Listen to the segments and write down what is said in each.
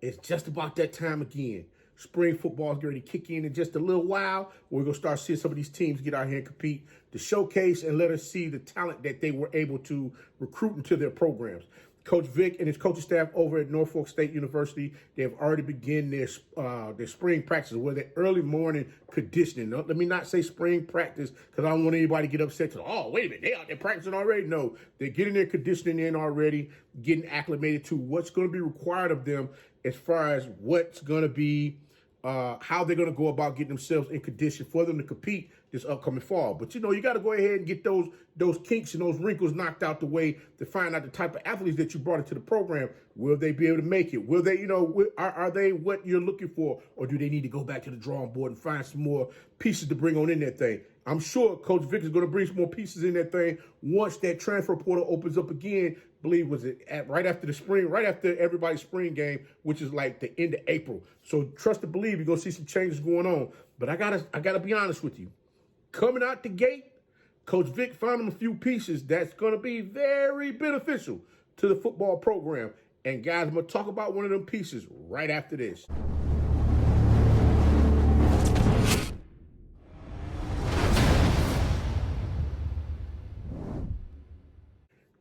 it's just about that time again. Spring football is going to kick in just a little while. We're going to start seeing some of these teams get out here and compete to showcase and let us see the talent that they were able to recruit into their programs. Coach Vick and his coaching staff over at Norfolk State University, they have already begun their spring practices, where they're early morning conditioning. Let me not say spring practice because I don't want anybody to get upset. Oh, wait a minute, they out there practicing already? No, they're getting their conditioning in already, getting acclimated to what's going to be required of them as far as what's going to be how they're going to go about getting themselves in condition for them to compete this upcoming fall. But, you know, you got to go ahead and get those kinks and those wrinkles knocked out the way to find out the type of athletes that you brought into the program. Will they be able to make it? Will they, you know, are they what you're looking for? Or do they need to go back to the drawing board and find some more pieces to bring on in that thing? I'm sure Coach Vick is going to bring some more pieces in that thing once that transfer portal opens up again. I believe right after the spring, right after everybody's spring game, which is like the end of April. So trust and believe you're gonna see some changes going on. But I gotta be honest with you. Coming out the gate, Coach Vick found him a few pieces that's gonna be very beneficial to the football program. And guys, I'm gonna talk about one of them pieces right after this.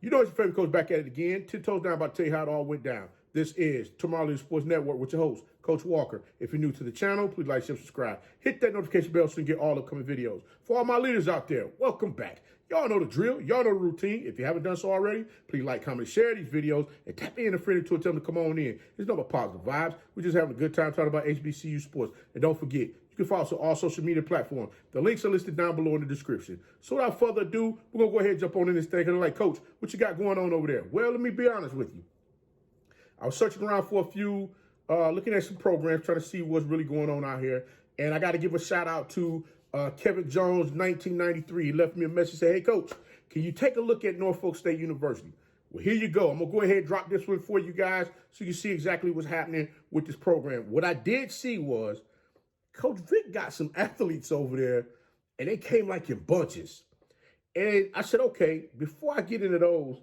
You know it's your favorite coach back at it again. 10 toes down, about to tell you how it all went down. This is Tomorrow Leader Sports Network with your host, Coach Walker. If you're new to the channel, please like, share, subscribe. Hit that notification bell so you can get all upcoming videos. For all my leaders out there, welcome back. Y'all know the drill. Y'all know the routine. If you haven't done so already, please like, comment, share these videos, and tap in a friend or two and tell them to come on in. There's no but positive vibes. We're just having a good time talking about HBCU sports. And don't forget, you can follow us on all social media platforms. The links are listed down below in the description. So without further ado, we're going to go ahead and jump on in this thing. And I'm like, Coach, what you got going on over there? Well, let me be honest with you. I was searching around for a few, looking at some programs, trying to see what's really going on out here. And I got to give a shout out to Kevin Jones, 1993. He left me a message, say, hey, Coach, can you take a look at Norfolk State University? Well, here you go. I'm going to go ahead and drop this one for you guys so you can see exactly what's happening with this program. What I did see was Coach Vick got some athletes over there, and they came like in bunches. And I said, okay, before I get into those,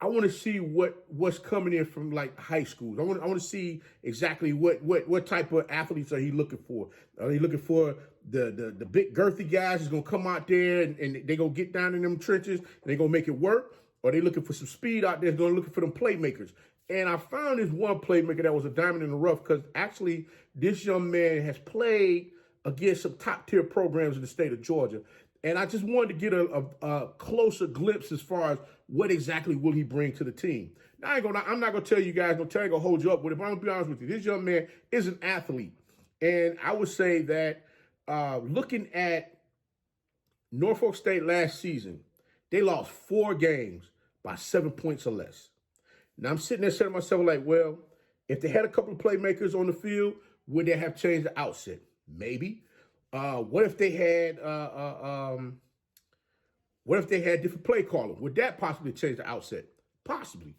I want to see what's coming in from like high schools. I want to see exactly what type of athletes are he looking for. Are he looking for the big girthy guys who's gonna come out there and they gonna get down in them trenches and they gonna make it work? Or are they looking for some speed out there? They're looking for them playmakers. And I found this one playmaker that was a diamond in the rough because actually this young man has played against some top tier programs in the state of Georgia. And I just wanted to get a closer glimpse as far as what exactly will he bring to the team. Now, I'm not going to tell you guys, I'm going to hold you up with it, but I'm going to be honest with you. This young man is an athlete. And I would say that looking at Norfolk State last season, they lost 4 games by 7 points or less. Now, I'm sitting there saying to myself, like, well, if they had a couple of playmakers on the field, would they have changed the outset? Maybe. What if they had different play calling? Would that possibly change the outset? Possibly.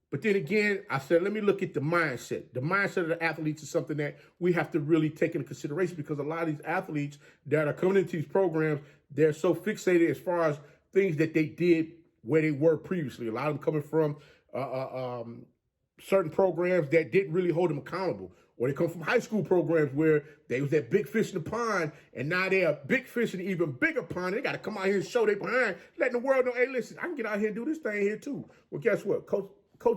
But then again, I said, let me look at the mindset. The mindset of the athletes is something that we have to really take into consideration because a lot of these athletes that are coming into these programs, they're so fixated as far as things that they did where they were previously. A lot of them coming from certain programs that didn't really hold them accountable. Or they come from high school programs where they was that big fish in the pond, and now they're a big fish in an even bigger pond. They got to come out here and show they behind, letting the world know, hey, listen, I can get out here and do this thing here too. Well, guess what? Coach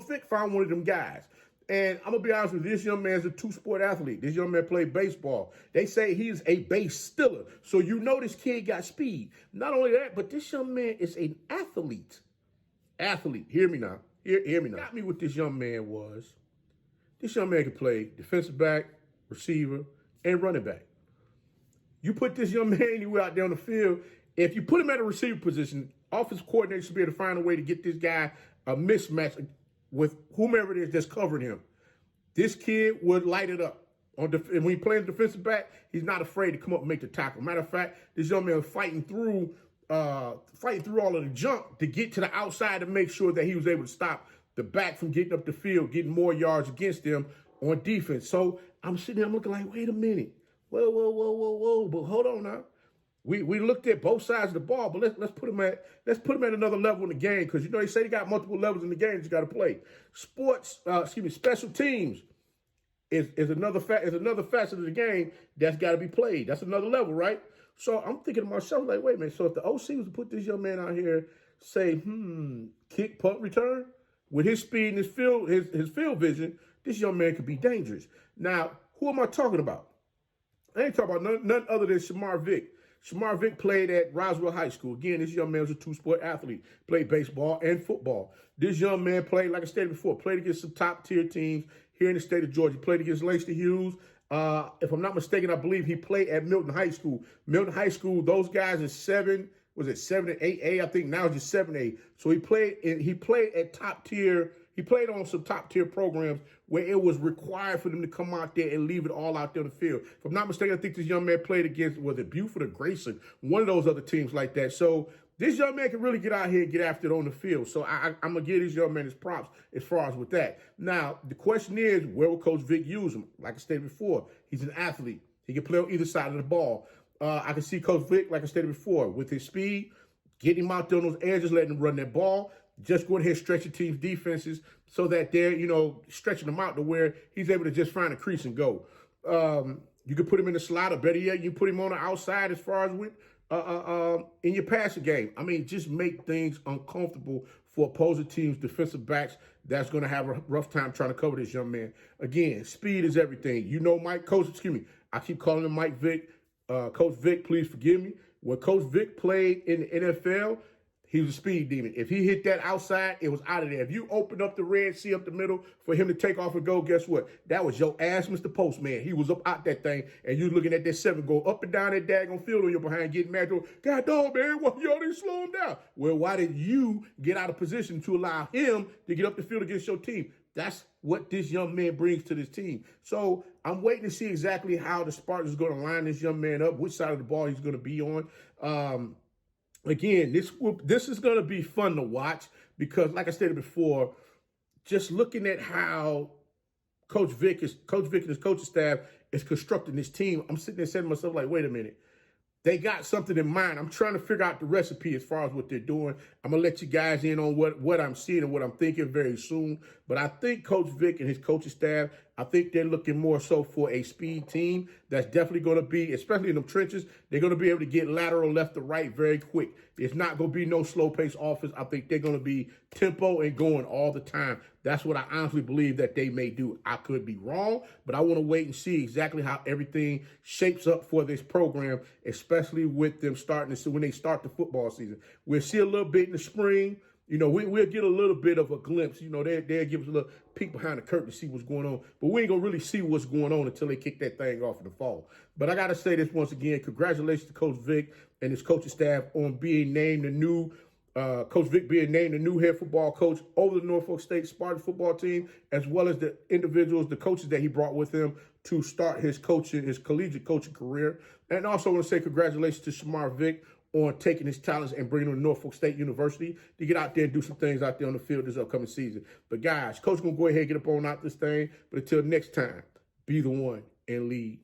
Vick found one of them guys. And I'm going to be honest with you, this young man's a 2-sport athlete. This young man played baseball. They say he's a base stiller. So you know this kid got speed. Not only that, but this young man is an athlete. Athlete. Hear me now. Hear me now. What got me with this young man was this young man could play defensive back, receiver, and running back. You put this young man anywhere out there on the field, if you put him at a receiver position, offensive coordinator should be able to find a way to get this guy a mismatch with whomever it is that's covering him. This kid would light it up. And when he plays defensive back, he's not afraid to come up and make the tackle. Matter of fact, this young man was fighting through all of the junk to get to the outside to make sure that he was able to stop the back from getting up the field, getting more yards against them on defense. So I'm sitting there, I'm looking like, wait a minute. Whoa. But hold on now. We looked at both sides of the ball, but let's put him at another level in the game because you know they say they got multiple levels in the game that you got to play. Special teams is another facet of the game that's got to be played. That's another level, right? So I'm thinking to myself, like, wait a minute. So if the OC was to put this young man out here, say, kick, punt, return, with his speed and his field vision, this young man could be dangerous. Now, who am I talking about? I ain't talking about none other than Shamar Vick. Shamar Vick played at Roswell High School. Again, this young man was a two-sport athlete, played baseball and football. This young man played, like I stated before, played against some top-tier teams here in the state of Georgia. He played against Langston Hughes. If I'm not mistaken, I believe he played at Milton High School. Milton High School, those guys are 7 and 8A? I think now it's just 7A. So he played at top tier. He played on some top tier programs where it was required for them to come out there and leave it all out there on the field. If I'm not mistaken, I think this young man played against, was it Buford or Grayson? One of those other teams like that. So this young man can really get out here and get after it on the field. So I'm going to give this young man his props as far as with that. Now, the question is, where will Coach Vick use him? Like I stated before, he's an athlete. He can play on either side of the ball. I can see Coach Vick, like I stated before, with his speed, getting him out there on those edges, letting him run that ball, just going ahead and stretch your team's defenses so that they're, stretching them out to where he's able to just find a crease and go. You can put him in the slot, or better yet, you put him on the outside as far as with in your passing game. I mean, just make things uncomfortable for opposing teams' defensive backs that's going to have a rough time trying to cover this young man. Again, speed is everything. I keep calling him Mike Vick. Coach Vick, please forgive me. When Coach Vick played in the NFL, he was a speed demon. If he hit that outside, it was out of there. If you opened up the Red Sea up the middle for him to take off and go, guess what? That was your ass, Mr. Postman. He was up out that thing, and you looking at that 7 go up and down that daggone field on your behind, getting mad. God dog, man, why y'all didn't slow him down? Well, why did you get out of position to allow him to get up the field against your team? That's what this young man brings to this team. So I'm waiting to see exactly how the Spartans are going to line this young man up, which side of the ball he's going to be on. Again, this is going to be fun to watch because, like I stated before, just looking at how Coach Vick and his coaching staff is constructing this team, I'm sitting there saying to myself, like, wait a minute. They got something in mind. I'm trying to figure out the recipe as far as what they're doing. I'm going to let you guys in on what I'm seeing and what I'm thinking very soon. But I think Coach Vick and his coaching staff, I think they're looking more so for a speed team that's definitely going to be, especially in the trenches, they're going to be able to get lateral left to right very quick. It's not going to be no slow-paced offense. I think they're going to be tempo and going all the time. That's what I honestly believe that they may do. I could be wrong, but I want to wait and see exactly how everything shapes up for this program, especially with them starting to, when they start the football season. We'll see a little bit in the spring. We'll get a little bit of a glimpse. They'll give us a little peek behind the curtain to see what's going on. But we ain't going to really see what's going on until they kick that thing off in the fall. But I got to say this once again. Congratulations to Coach Vick and his coaching staff on being named the new Coach Vick being named the new head football coach over the Norfolk State Spartan football team, as well as the individuals, the coaches that he brought with him to start his collegiate coaching career. And also want to say congratulations to Shamar Vick on taking his talents and bringing them to Norfolk State University to get out there and do some things out there on the field this upcoming season. But guys, Coach going to go ahead and get up on out this thing. But until next time, be the one and lead.